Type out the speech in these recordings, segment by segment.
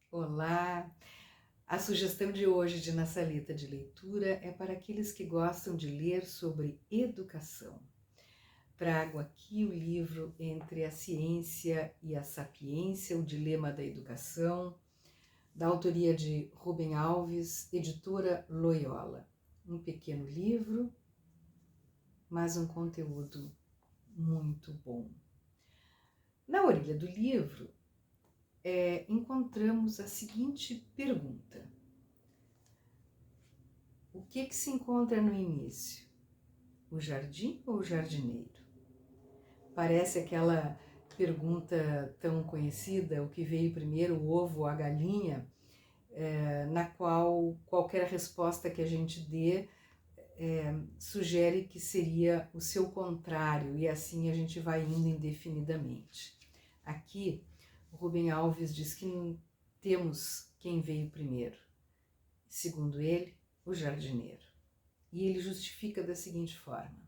Olá! A sugestão de hoje de Na Salita de Leitura é para aqueles que gostam de ler sobre educação. Trago aqui o livro Entre a Ciência e a Sapiência, o Dilema da Educação, da autoria de Rubem Alves, editora Loyola. Um pequeno livro, mas um conteúdo muito bom. Na orelha do livro, encontramos a seguinte pergunta: o que se encontra no início? O jardim ou o jardineiro? Parece aquela pergunta tão conhecida, o que veio primeiro, o ovo ou a galinha, na qual qualquer resposta que a gente dê sugere que seria o seu contrário, e assim a gente vai indo indefinidamente. Aqui, o Rubem Alves diz que não temos quem veio primeiro. Segundo ele, o jardineiro. E ele justifica da seguinte forma: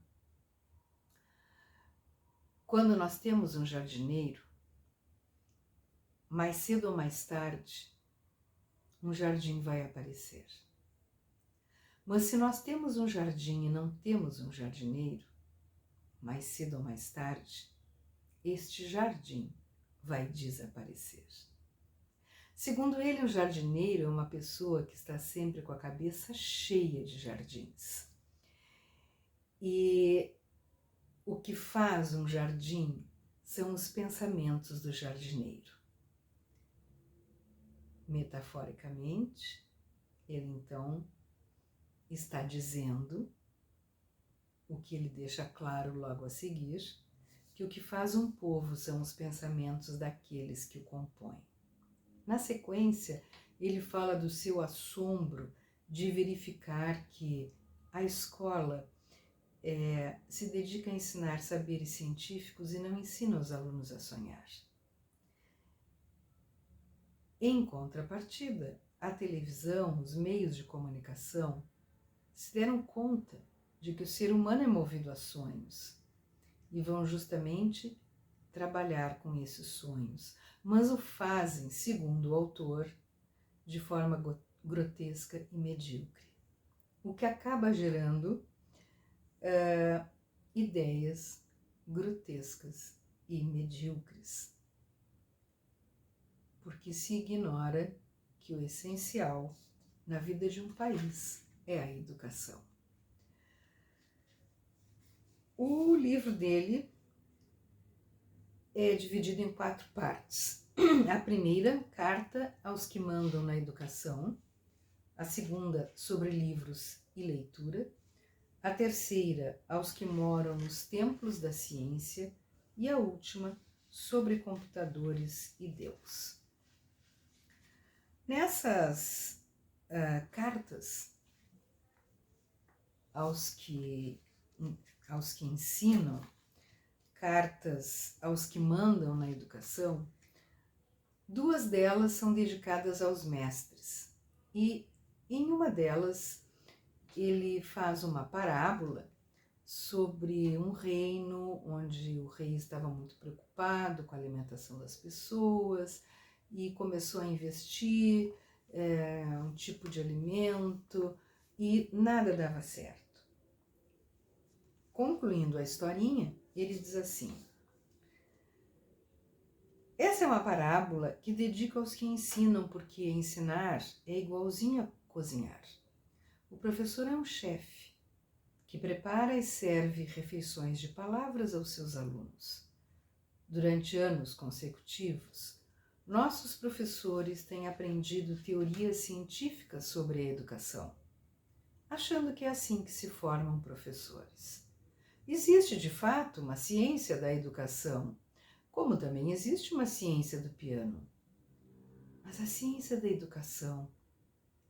quando nós temos um jardineiro, mais cedo ou mais tarde, um jardim vai aparecer. Mas se nós temos um jardim e não temos um jardineiro, mais cedo ou mais tarde, este jardim vai desaparecer. Segundo ele, o jardineiro é uma pessoa que está sempre com a cabeça cheia de jardins. E o que faz um jardim são os pensamentos do jardineiro. Metaforicamente, ele então está dizendo, o que ele deixa claro logo a seguir, que o que faz um povo são os pensamentos daqueles que o compõem. Na sequência, ele fala do seu assombro de verificar que a escola se dedica a ensinar saberes científicos e não ensina os alunos a sonhar. Em contrapartida, a televisão, os meios de comunicação se deram conta de que o ser humano é movido a sonhos e vão justamente trabalhar com esses sonhos, mas o fazem, segundo o autor, de forma grotesca e medíocre, o que acaba gerando ideias grotescas e medíocres, porque se ignora que o essencial na vida de um país é a educação. O livro dele é dividido em 4 partes. A primeira, Carta aos que mandam na educação. A segunda, sobre livros e leitura. A terceira, aos que moram nos templos da ciência. E a última, sobre computadores e Deus. Nessas cartas aos que ensinam, cartas aos que mandam na educação, 2 delas são dedicadas aos mestres. E em uma delas ele faz uma parábola sobre um reino onde o rei estava muito preocupado com a alimentação das pessoas e começou a investir um tipo de alimento e nada dava certo. Concluindo a historinha, ele diz assim: essa é uma parábola que dedica aos que ensinam, porque ensinar é igualzinho a cozinhar. O professor é um chefe que prepara e serve refeições de palavras aos seus alunos. Durante anos consecutivos, nossos professores têm aprendido teorias científicas sobre a educação, achando que é assim que se formam professores. Existe, de fato, uma ciência da educação, como também existe uma ciência do piano. Mas a ciência da educação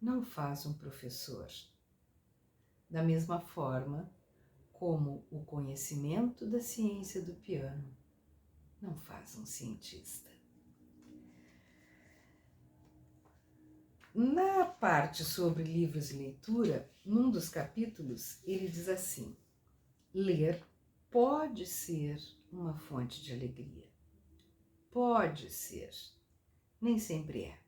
não faz um professor. Da mesma forma como o conhecimento da ciência do piano não faz um cientista. Na parte sobre livros e leitura, num dos capítulos, ele diz assim: ler pode ser uma fonte de alegria. Pode ser, nem sempre é.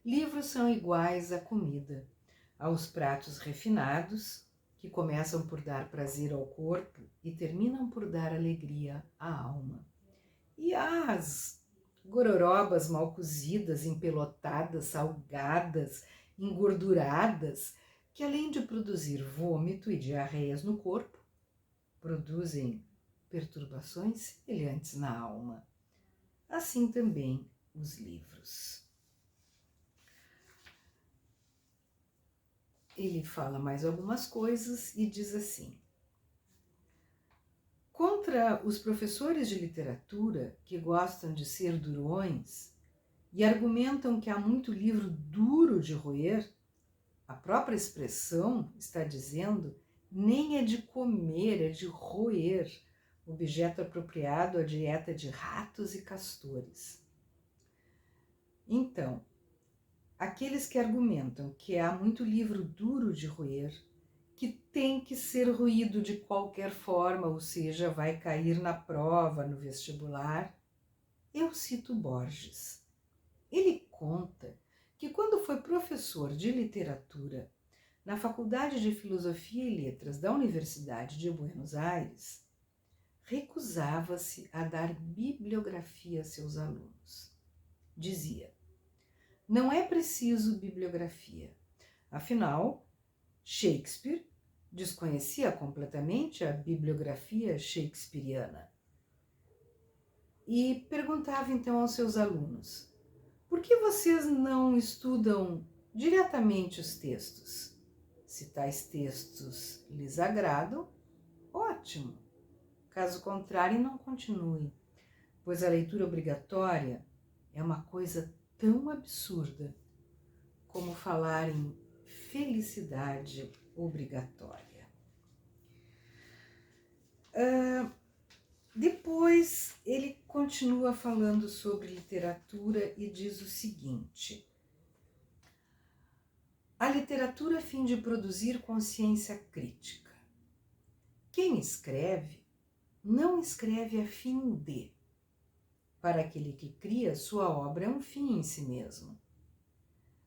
livros são iguais à comida, aos pratos refinados, que começam por dar prazer ao corpo e terminam por dar alegria à alma. E às gororobas mal cozidas, empelotadas, salgadas, engorduradas, que além de produzir vômito e diarreias no corpo, produzem perturbações semelhantes na alma. Assim também os livros. Ele fala mais algumas coisas e diz assim: contra os professores de literatura que gostam de ser durões e argumentam que há muito livro duro de roer, a própria expressão está dizendo nem é de comer, é de roer, objeto apropriado à dieta de ratos e castores. Então, aqueles que argumentam que há muito livro duro de roer, que tem que ser roído de qualquer forma, ou seja, vai cair na prova, no vestibular, eu cito Borges. Ele conta que quando foi professor de literatura na Faculdade de Filosofia e Letras da Universidade de Buenos Aires, recusava-se a dar bibliografia a seus alunos. Dizia: não é preciso bibliografia. Afinal, Shakespeare desconhecia completamente a bibliografia shakespeariana. E perguntava então aos seus alunos: por que vocês não estudam diretamente os textos? Se tais textos lhes agradam, ótimo. Caso contrário, não continue, pois a leitura obrigatória é uma coisa tão absurda como falar em felicidade obrigatória. Depois ele continua falando sobre literatura e diz o seguinte: a literatura a fim de produzir consciência crítica. Quem escreve, não escreve a fim de. Para aquele que cria, sua obra é um fim em si mesmo.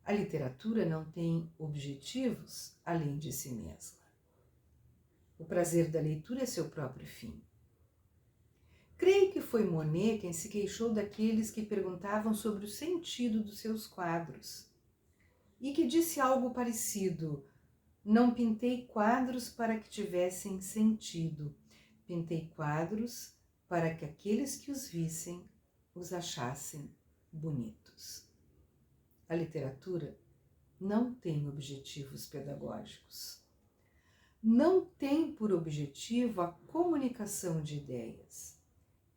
A literatura não tem objetivos além de si mesma. O prazer da leitura é seu próprio fim. Creio que foi Monet quem se queixou daqueles que perguntavam sobre o sentido dos seus quadros e que disse algo parecido: não pintei quadros para que tivessem sentido, pintei quadros para que aqueles que os vissem os achassem bonitos. A literatura não tem objetivos pedagógicos. Não tem por objetivo a comunicação de ideias.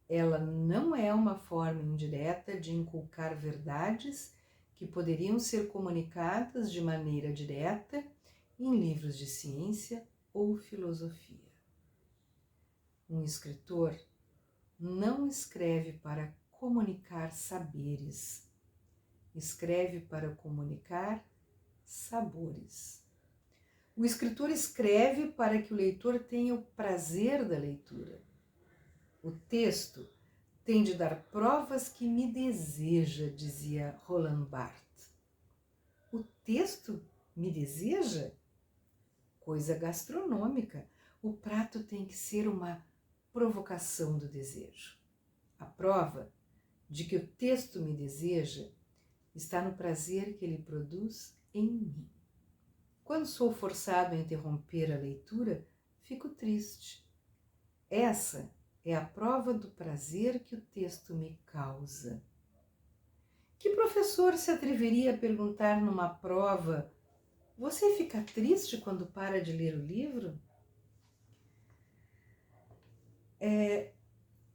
Ela não é uma forma indireta de inculcar verdades que poderiam ser comunicadas de maneira direta em livros de ciência ou filosofia. Um escritor não escreve para comunicar saberes, escreve para comunicar sabores. O escritor escreve para que o leitor tenha o prazer da leitura. O texto tem de dar provas que me deseja, dizia Roland Barthes. O texto me deseja? Coisa gastronômica. O prato tem que ser uma provocação do desejo. A prova de que o texto me deseja está no prazer que ele produz em mim. Quando sou forçado a interromper a leitura, fico triste. Essa é a prova do prazer que o texto me causa. Que professor se atreveria a perguntar numa prova: você fica triste quando para de ler o livro?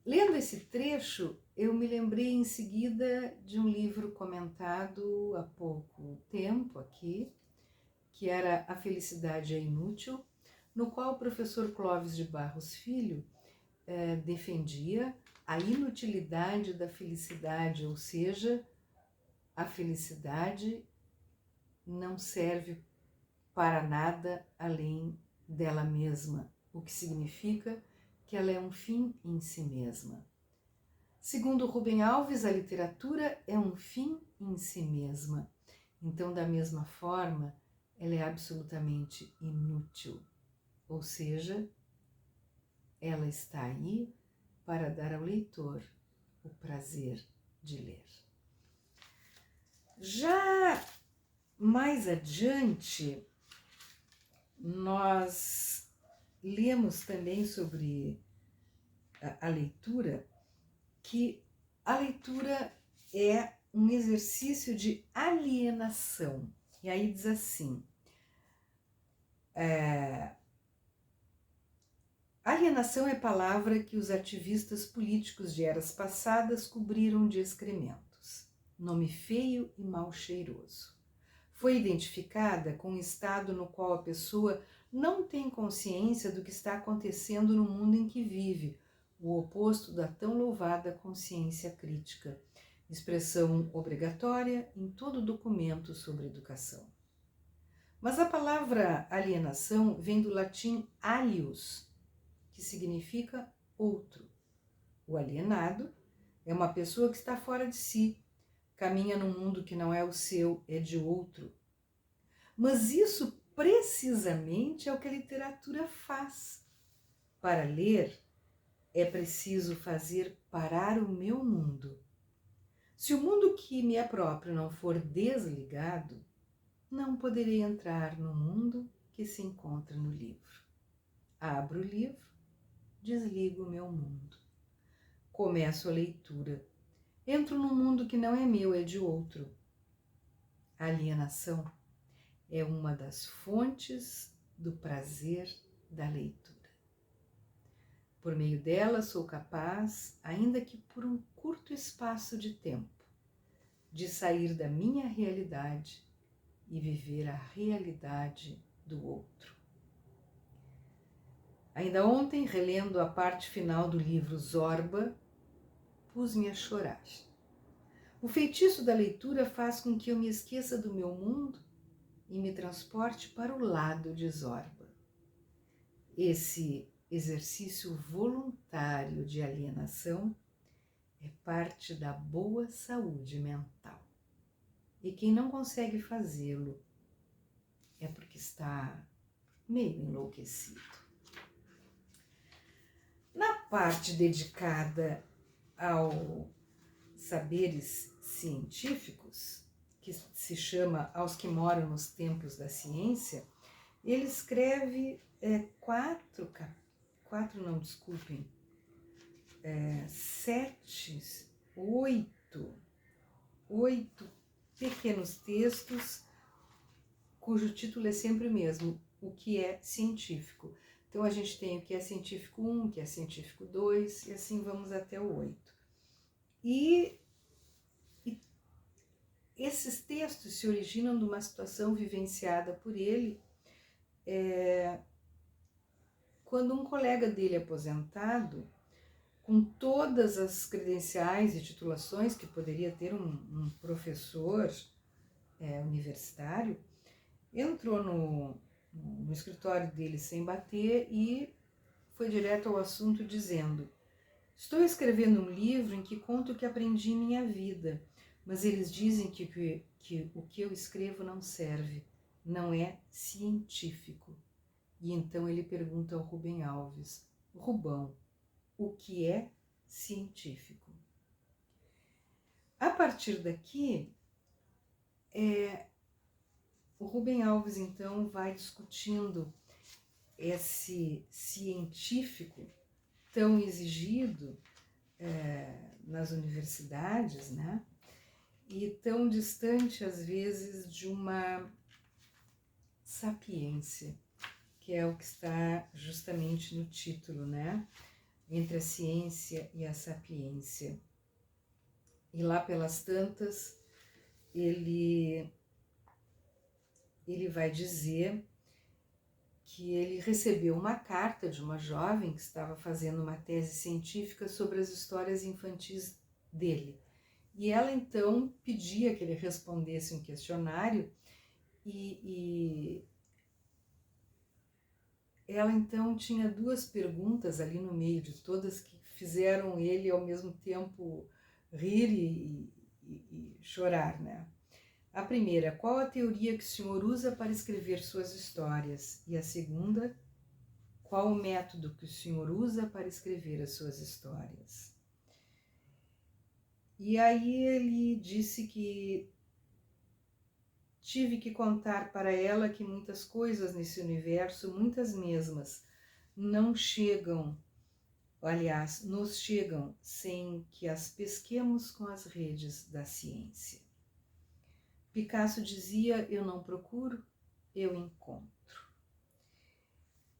Lendo esse trecho, eu me lembrei em seguida de um livro comentado há pouco tempo aqui, que era A Felicidade é Inútil, no qual o professor Clóvis de Barros Filho defendia a inutilidade da felicidade, ou seja, a felicidade não serve para nada além dela mesma, o que significa que ela é um fim em si mesma. Segundo Rubem Alves, a literatura é um fim em si mesma. Então, da mesma forma, ela é absolutamente inútil, ou seja, ela está aí para dar ao leitor o prazer de ler. Já mais adiante, nós lemos também sobre a leitura, que a leitura é um exercício de alienação. E aí diz assim, alienação é palavra que os ativistas políticos de eras passadas cobriram de excrementos. Nome feio e mal cheiroso. Foi identificada com um estado no qual a pessoa não tem consciência do que está acontecendo no mundo em que vive, o oposto da tão louvada consciência crítica, expressão obrigatória em todo documento sobre educação. Mas a palavra alienação vem do latim alius, que significa outro. O alienado é uma pessoa que está fora de si, caminha num mundo que não é o seu, é de outro. Mas isso precisamente é o que a literatura faz. Para ler, é preciso fazer parar o meu mundo. Se o mundo que me é próprio não for desligado, não poderei entrar no mundo que se encontra no livro. Abro o livro, desligo o meu mundo. Começo a leitura. Entro num mundo que não é meu, é de outro. A alienação é uma das fontes do prazer da leitura. Por meio dela sou capaz, ainda que por um curto espaço de tempo, de sair da minha realidade e viver a realidade do outro. Ainda ontem, relendo a parte final do livro Zorba, pus-me a chorar. O feitiço da leitura faz com que eu me esqueça do meu mundo e me transporte para o lado de Zorba. Esse exercício voluntário de alienação é parte da boa saúde mental. E quem não consegue fazê-lo é porque está meio enlouquecido. Na parte dedicada aos saberes científicos, que se chama Aos que Moram nos Tempos da Ciência, ele escreve oito pequenos textos, cujo título é sempre o mesmo, o que é científico. Então a gente tem o que é científico 1, o que é científico 2, e assim vamos até o 8. E esses textos se originam de uma situação vivenciada por ele quando um colega dele aposentado, com todas as credenciais e titulações que poderia ter um professor universitário, entrou no escritório dele sem bater e foi direto ao assunto dizendo: estou escrevendo um livro em que conto o que aprendi em minha vida, mas eles dizem que o que eu escrevo não serve, não é científico. E então ele pergunta ao Rubem Alves: Rubão, o que é científico? A partir daqui, o Rubem Alves então vai discutindo esse científico tão exigido nas universidades, né? E tão distante às vezes de uma sapiência, que é o que está justamente no título, né? Entre a ciência e a sapiência. E lá pelas tantas, ele vai dizer que ele recebeu uma carta de uma jovem que estava fazendo uma tese científica sobre as histórias infantis dele. E ela então pedia que ele respondesse um questionário e ela então tinha duas perguntas ali no meio de todas que fizeram ele ao mesmo tempo rir e chorar, né? A primeira, qual a teoria que o senhor usa para escrever suas histórias? E a segunda, qual o método que o senhor usa para escrever as suas histórias? E aí ele disse que tive que contar para ela que muitas coisas nesse universo, muitas mesmas, não chegam, aliás, nos chegam sem que as pesquemos com as redes da ciência. Picasso dizia, eu não procuro, eu encontro.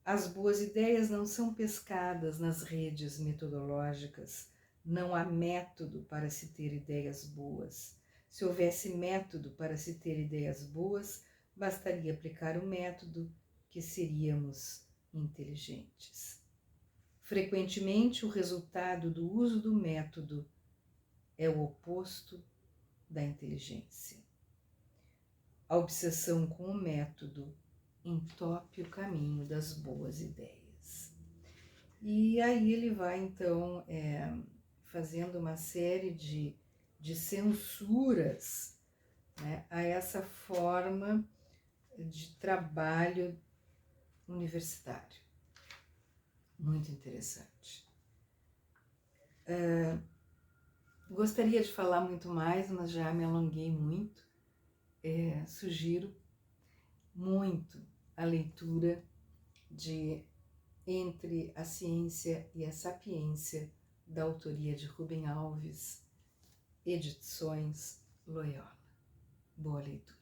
As boas ideias não são pescadas nas redes metodológicas, não há método para se ter ideias boas. Se houvesse método para se ter ideias boas, bastaria aplicar o método, que seríamos inteligentes. Frequentemente, o resultado do uso do método é o oposto da inteligência. A obsessão com o método entope o caminho das boas ideias. E aí ele vai, então, fazendo uma série de censuras, né, a essa forma de trabalho universitário. Muito interessante. Gostaria de falar muito mais, mas já me alonguei muito. Sugiro muito a leitura de Entre a Ciência e a Sapiência, da autoria de Rubem Alves, Edições Loyola. Boa leitura.